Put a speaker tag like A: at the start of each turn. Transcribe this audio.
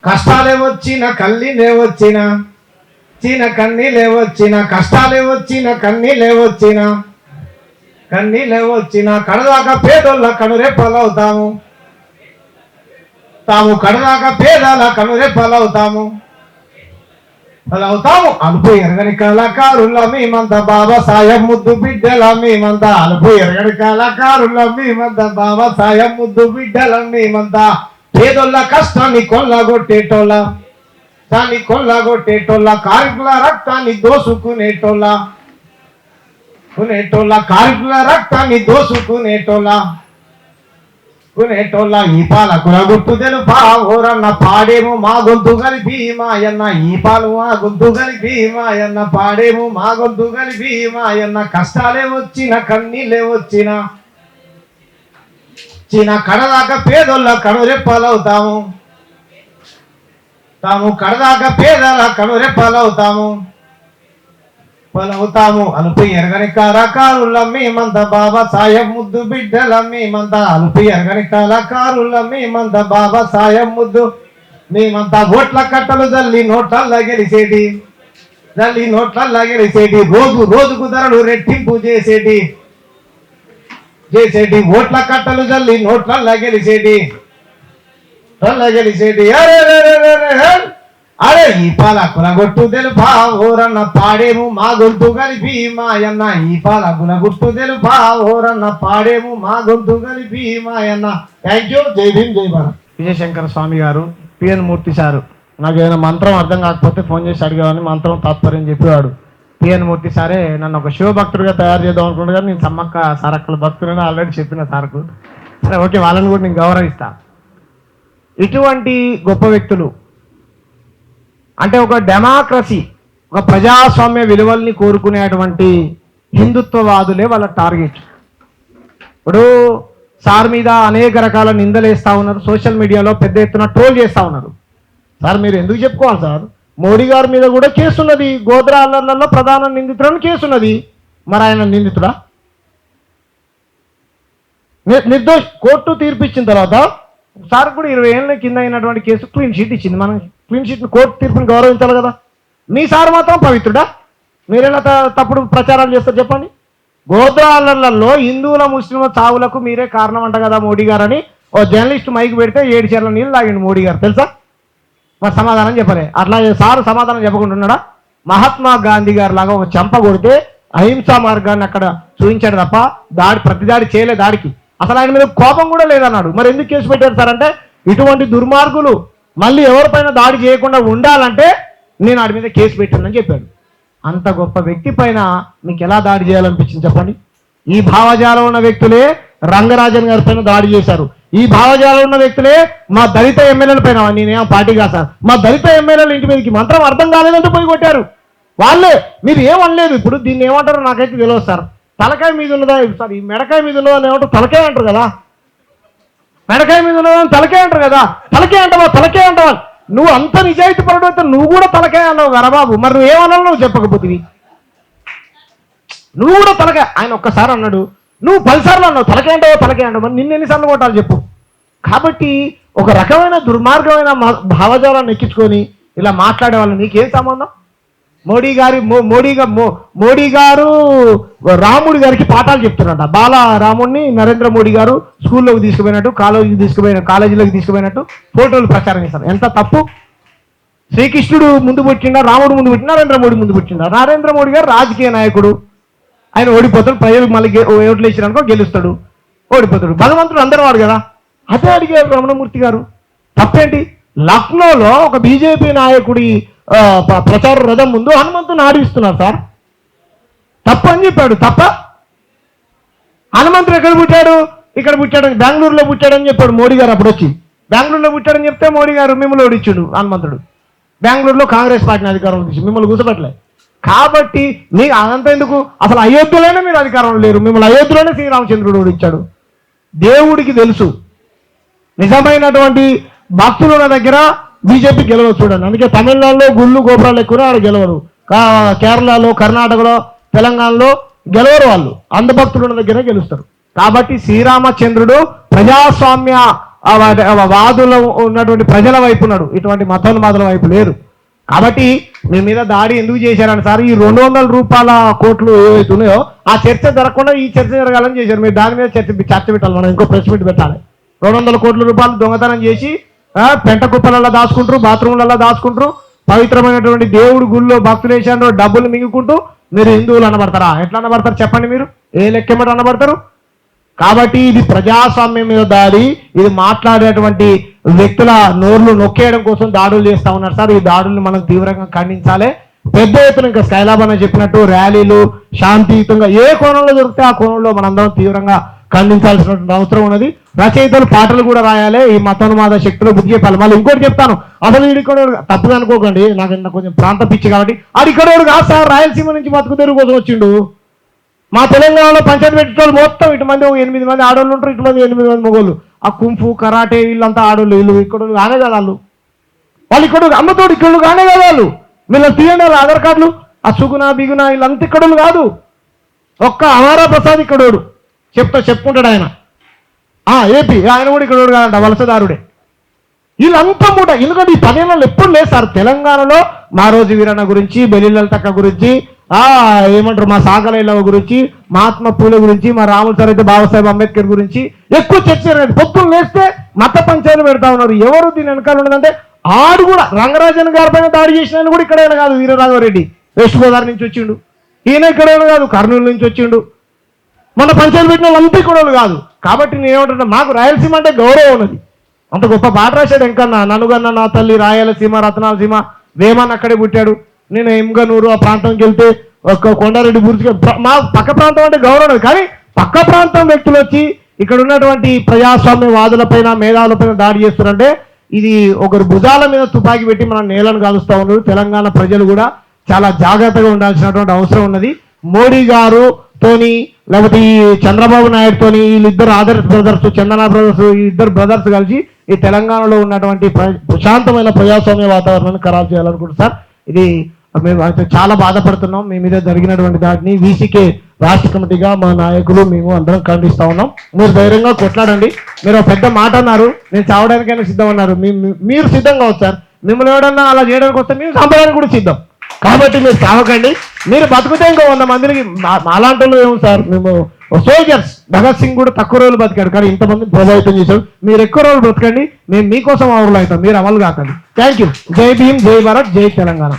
A: కష్టాలే వచ్చిన కన్నీలే వచ్చిన చీన కన్నీలే వచ్చిన కష్టాలే వచ్చిన కన్నీలే వచ్చిన కన్నీలే వచ్చిన కడదాకా పేదోళ్ళ కనురెప్పలవుతాము తాము కడదాకా పేదల కనురెప్పలవుతాము అవుతాము. అలుపు ఎరగని కళాకారుల మేమంతా బాబా సాయం ముద్దు బిడ్డల మేమంతా అలుపు ఎరగని కళాకారుల మేమంతా బాబా సాయం ముద్దు బిడ్డల మేమంతా పేదోళ్ళ కష్టాన్ని కొల్లగొట్టేటోళ్ళ దాన్ని కొల్లగొట్టేటోళ్ళ కార్మికుల రక్తాన్ని దోసుకునేటోళ్ళ కార్మికుల రక్తాన్ని దోసుకునేటోళ్ళ ఈ పాలకుల గుర్తు తెలుపా ఓరన్న పాడేము మా గొంతు కలిపి మాయన్న ఈ పాలు మా గొంతు కలిపి మాయన్న పాడేము మా గొంతు కలిపి మాయన్న కష్టాలే వచ్చిన కన్నీలే వచ్చిన చిన్న కడదాకా పేదోళ్ళ కనురెప్పలవుతాము తాము కడదాకా పేదల కనురెప్పలవుతాము అలుపు ఎరగని కళాకారుల మేమంతా బాబా సాయం ముద్దు బిడ్డల మేమంతా అలుపు ఎరగని కళాకారుల మేమంతా బాబా సాయం ముద్దు మేమంతా ఓట్ల కట్టలు జల్లి నోట్లల్లా గెలిచేటి రోజుకు ధరలు రెట్టింపు చేసేటి ఓట్ల కట్టలు జల్లి నోట్లల్లా గెలిచేటి అరే ఈ పాలకుల గుట్టు తెలుపా ఓరన్న పాడేము మా గొంతు కలిపి మాయన్న ఈ పాలకుల గుట్టు తెలుపా ఓరన్న పాడేము మా గొంతు కలిపి మాయన్న. Thank you. జై భీమ్ జై భారత్. విజయశంకర స్వామి గారు, పిఎన్ మూర్తి సారు నాకు ఏదైనా మంత్రం అర్థం కాకపోతే ఫోన్ చేసి అడిగేవాడిని, మంత్రం తాత్పర్యం చెప్పేవాడు. పిఎన్ మూర్తి సారే నన్ను ఒక శివభక్తుడిగా తయారు చేద్దాం అనుకుంటున్నా కానీ నేను సమ్మక్క సారక్కల భక్తులని ఆల్రెడీ చెప్పిన సార్కు. సరే ఓకే, వాళ్ళని కూడా నేను గౌరవిస్తా. ఇటువంటి గొప్ప వ్యక్తులు అంటే ఒక డెమోక్రసీ, ఒక ప్రజాస్వామ్య విలువల్ని కోరుకునేటువంటి హిందుత్వవాదులే వాళ్ళ టార్గెట్. ఇప్పుడు సార్ మీద అనేక రకాల నిందలేస్తూ ఉన్నారు, సోషల్ మీడియాలో పెద్ద ఎత్తున ట్రోల్ చేస్తూ ఉన్నారు. సార్ మీరు ఎందుకు చెప్పుకోవాలి సార్, మోడీ గారి మీద కూడా కేసు ఉన్నది, గోద్రా అల్లర్లలో ప్రధాన నిందితుడని కేసు ఉన్నది. మరి ఆయన నిందితుడా? నిర్దోష కోర్టు తీర్పు ఇచ్చిన తర్వాత సార్ కూడా 20 ఏళ్ళ కింద అయినటువంటి కేసు క్లీన్ షీట్ ఇచ్చింది. మనం క్లీన్ షీట్ కోర్టు తీర్పుని గౌరవించాలి కదా. మీ సార్ మాత్రం పవిత్రుడా? మీరెలా తప్పుడు ప్రచారాలు చేస్తారు చెప్పండి. గోత్రాలలో హిందువుల ముస్లింల చావులకు మీరే కారణం అంట కదా మోడీ గారని ఓ జర్నలిస్ట్ మైక్ పెడితే 7 చీరల నీళ్ళు తాగిండు మోడీ గారు, తెలుసా? మరి సమాధానం చెప్పలే. అట్లా సార్ సమాధానం చెప్పకుంటున్నాడా? మహాత్మా గాంధీ గారి లాగా ఒక చెంప కొడితే అహింసా మార్గాన్ని అక్కడ చూపించాడు తప్ప ప్రతిదాడి చేయలే. దాడికి అసలు ఆయన మీద కోపం కూడా లేదన్నాడు. మరి ఎందుకు కేసు పెట్టారు సార్ అంటే, ఇటువంటి దుర్మార్గులు మళ్ళీ ఎవరిపైన దాడి చేయకుండా ఉండాలంటే నేను వాడి మీద కేసు పెట్టానని చెప్పాడు. అంత గొప్ప వ్యక్తి పైన మీకు ఎలా దాడి చేయాలనిపించింది చెప్పండి? ఈ భావజాలం ఉన్న వ్యక్తులే రంగరాజన్ గారి పైన దాడి చేశారు. ఈ భావజాలం ఉన్న వ్యక్తులే మా దళిత ఎమ్మెల్యేల పైన, నేనేమో పార్టీ కాదు సార్, మా దళిత ఎమ్మెల్యేల ఇంటి మీదకి మంత్రం అర్థం కాలేదంటే పోయి కొట్టారు వాళ్ళే. మీరు ఏమనలేదు. ఇప్పుడు దీన్ని ఏమంటారో నాకైతే తెలియదు సార్. తలకాయ మీద ఉన్నదా సార్, ఈ మెడకాయ మీద ఉన్నదా ఏమంటారు? తలకాయ అంటారు కదా. మెడకాయ మీద ఉన్నదా తలకాయ అంటారు కదా. తలకాయ అంటావా? నువ్వు అంత నిజాయితీ పరుడు అయితే నువ్వు కూడా తలకాయ అన్నావు కదా బాబు. మరి నువ్వు ఏమన్నావు? నువ్వు చెప్పకపోతే నువ్వు కూడా తలకాయ. ఆయన ఒక్కసారి అన్నాడు, నువ్వు 10 సార్లు అన్నావు తలకాయ అంటావు. మరి నిన్ను ఎన్నిసార్లు కొట్టాలి చెప్పు? కాబట్టి ఒక రకమైన దుర్మార్గమైన భావజాలాన్ని ఎక్కించుకొని ఇలా మాట్లాడే వాళ్ళు నీకేం సంబంధం? మోడీ గారు రాముడి గారికి పాఠాలు చెప్తున్నాడు. బాల రాముడిని నరేంద్ర మోడీ గారు స్కూల్లోకి తీసుకుపోయినట్టు, కాలేజీలోకి తీసుకుపోయినట్టు ఫోటోలు ప్రచారం చేస్తారు. ఎంత తప్పు! శ్రీకృష్ణుడు ముందు పుట్టిండా, రాముడు ముందు పుట్టినా, నరేంద్ర మోడీ ముందు పుట్టిండా? నరేంద్ర మోడీ గారు రాజకీయ నాయకుడు, ఆయన ఓడిపోతాడు. ప్రజలు మళ్ళీ ఓట్లు వేసినారనుకో గెలుస్తాడు, ఓడిపోతాడు. భగవంతుడు అందరూ వాడు కదా. అదే అడిగారు రమణమూర్తి గారు. తప్పేంటి? లక్నోలో ఒక బీజేపీ నాయకుడి ప్రచార రథం ముందు హనుమంతుని ఆడిస్తున్నారు సార్. తప్పని చెప్పాడు. తప్ప? హనుమంతుడు ఎక్కడ పుట్టాడు? ఇక్కడ పుట్టాడని, బెంగళూరులో పుట్టాడని చెప్పాడు మోడీ గారు. అప్పుడు వచ్చి బెంగళూరులో పుట్టాడని చెప్తే మోడీ గారు మిమ్మల్ని ఓడిచ్చాడు. హనుమంతుడు బెంగళూరులో కాంగ్రెస్ పార్టీని అధికారంలో తీసి మిమ్మల్ని కూర్చోబెట్టలే. కాబట్టి మీకు అదంతా ఎందుకు? అసలు అయోధ్యలోనే మీరు అధికారంలో లేరు. మిమ్మల్ని అయోధ్యలోనే శ్రీరామచంద్రుడు ఓడిచ్చాడు. దేవుడికి తెలుసు నిజమైనటువంటి భక్తుల దగ్గర బీజేపీ గెలవదు. చూడండి, అందుకే తమిళనాడులో గుళ్ళు గోపురాలు ఎక్కువ ఆడ గెలవరు, కేరళలో, కర్ణాటకలో, తెలంగాణలో గెలవరు. వాళ్ళు అంధభక్తుల దగ్గర గెలుస్తారు. కాబట్టి శ్రీరామచంద్రుడు ప్రజాస్వామ్య వాదుల ఉన్నటువంటి ప్రజల వైపు ఉన్నాడు, ఇటువంటి మతోన్మాదుల వైపు లేరు. కాబట్టి మీ మీద దాడి ఎందుకు చేశారని సార్, ఈ 200 రూపాయల కోట్లు ఏవైతే ఉన్నాయో ఆ చర్చ జరగకుండా ఈ చర్చ జరగాలని చేశారు. మీరు దాని మీద చర్చ పెట్టాలి, మనం ఇంకో ప్రెస్ మీట్ పెట్టాలి. 200 కోట్ల రూపాయలు దొంగతనం చేసి పెంట కుప్పలలో దాచుకుంటారు, బాత్రూమ్లలో దాచుకుంటారు, పవిత్రమైనటువంటి దేవుడి గుళ్ళో భక్తులు వేసాను డబ్బులు మింగుకుంటూ మీరు హిందువులు అనబడతారా? ఎట్లా అనబడతారు చెప్పండి, మీరు ఏ లెక్కెమ్మటి అనబడతారు? కాబట్టి ఇది ప్రజాస్వామ్యం మీద దాడి, ఇది మాట్లాడేటువంటి వ్యక్తుల నోర్లు నొక్కేయడం కోసం దాడులు చేస్తా ఉన్నారు సార్. ఈ దాడుల్ని మనం తీవ్రంగా ఖండించాలి. పెద్ద ఎత్తున ఇంకా స్కైలాబ్ అని చెప్పినట్టు ర్యాలీలు శాంతియుతంగా ఏ కోణంలో దొరికితే ఆ కోణంలో మనందరం తీవ్రంగా ఖండించాల్సినటువంటి అవసరం ఉన్నది. రచయితలు పాటలు కూడా రాయాలి, ఈ మతోన్మాద శక్తులు బుద్ధి చెప్పాలి. మళ్ళీ ఇంకోటి చెప్తాను, అసలు ఇక్కడ తప్పుగా అనుకోకండి, నాకు కొంచెం ప్రాంత పిచ్చి కాబట్టి ఇక్కడ కాదు సార్, రాయలసీమ నుంచి బతుకు తెరుగు కోసం వచ్చిండు. మా తెలంగాణలో పంచాయతీ పెట్టేటోళ్ళు మొత్తం ఇటు మంది 8 మంది ఆడోళ్ళు ఉంటారు, ఇటు మంది 8 మంది మగోళ్ళు. ఆ కుంఫు కరాటే వీళ్ళంతా ఆడోళ్ళు, వీళ్ళు ఇక్కడ కానే కదా వాళ్ళు ఇక్కడ అమ్మతోడు ఇక్కడ కానే కదా వాళ్ళు. వీళ్ళు తీయండి వాళ్ళ ఆధార్ కార్డులు, ఆ సుగుణ బిగున వీళ్ళంతా ఇక్కడోళ్ళు కాదు. ఒక్క అమారా ప్రసాద్ ఇక్కడోడు చెప్పుకుంటాడు ఆయన, ఏపీ ఆయన కూడా ఇక్కడోడు కాదంట, వలసదారుడే. వీళ్ళంతా మూట. ఎందుకంటే ఈ 10 ఏళ్ళు ఎప్పుడు లేదు సార్ తెలంగాణలో. మా రోజు వీరన్న గురించి, బెలిలతక్క గురించి, ఏమంటారు మా సాగలేలవ గురించి, మహాత్మా పూలే గురించి, మా రాముల సార్ అయితే బాబాసాహెబ్ అంబేద్కర్ గురించి ఎక్కువ చర్చ. పొత్తులు లేస్తే మత పంచాయతీలు పెడతా ఉన్నారు. ఎవరు దీని వెనకాల ఉన్నదంటే ఆడు కూడా రంగరాజన్ గారి పైన దాడి చేసిన కూడా ఇక్కడైనా కాదు, వీరరాఘవరెడ్డి వెస్ట్ గోదావరి నుంచి వచ్చిండు. ఈయన ఇక్కడైనా కాదు, కర్నూలు నుంచి వచ్చిండు. మన పంచాయతీ పెట్టిన వాళ్ళు అంతా ఇక్కడ కాదు. కాబట్టి నేను ఏమంటున్నా, మాకు రాయలసీమ అంటే గౌరవం ఉన్నది. అంత గొప్ప పాట రాశాడు ఎంకన్నా, నన్నుగన్న నా తల్లి రాయలసీమ రత్నాలసీమ, వేమన్ అక్కడే పుట్టాడు. నేను ఎంగనూరు ఆ ప్రాంతంకి వెళ్తే ఒక కొండారెడ్డి గురించి మా పక్క ప్రాంతం అంటే గౌరవం. కానీ పక్క ప్రాంతం వ్యక్తులు వచ్చి ఇక్కడ ఉన్నటువంటి ప్రజాస్వామ్యవాదులపైన మేధావులపైన దాడి చేస్తున్నారంటే ఇది ఒకరు భుజాల మీద తుపాకీ పెట్టి మన నేలను కాలుస్తూ ఉన్నారు. తెలంగాణ ప్రజలు కూడా చాలా జాగ్రత్తగా ఉండాల్సినటువంటి అవసరం ఉన్నది. మోడీ గారుతోని లేకపోతే ఈ చంద్రబాబు నాయుడుతోని వీళ్ళిద్దరు ఆదర్శ బ్రదర్స్, చందన బ్రదర్స్, ఈ ఇద్దరు బ్రదర్స్ కలిసి ఈ తెలంగాణలో ఉన్నటువంటి ప్రశాంతమైన ప్రజాస్వామ్య వాతావరణాన్ని ఖరాబ్ చేయాలనుకుంటున్నారు సార్. ఇది మేము చాలా బాధపడుతున్నాం. మీ మీద జరిగినటువంటి దాటిని వీసీకే రాష్ట్ర కమిటీగా మా నాయకులు మేము అందరం ఖండిస్తా ఉన్నాం. మీరు ధైర్యంగా కొట్లాడండి. మీరు పెద్ద మాట అన్నారు, నేను చావడానికైనా సిద్ధం అన్నారు. మీరు సిద్ధం కావచ్చు సార్. మిమ్మల్ని ఎవడన్నా అలా చేయడానికి వస్తే మేము చంపడానికి కూడా సిద్ధం. కాబట్టి మీరు చావకండి. మీరు బతుకుతే ఇంకో 100 మందికి అలాంటి వాళ్ళు ఏమో సార్. మేము సోల్జర్స్, భగత్ సింగ్ కూడా తక్కువ రోజులు బతికాడు కానీ ఇంతమందిని ప్రభావితం చేశాడు. మీరు ఎక్కువ రోజులు బ్రతకండి, మేము మీకోసం అమలు అవుతాం, మీరు అమలు కాకండి. Thank you. జై భీమ్, జై భారత్, జై తెలంగాణ.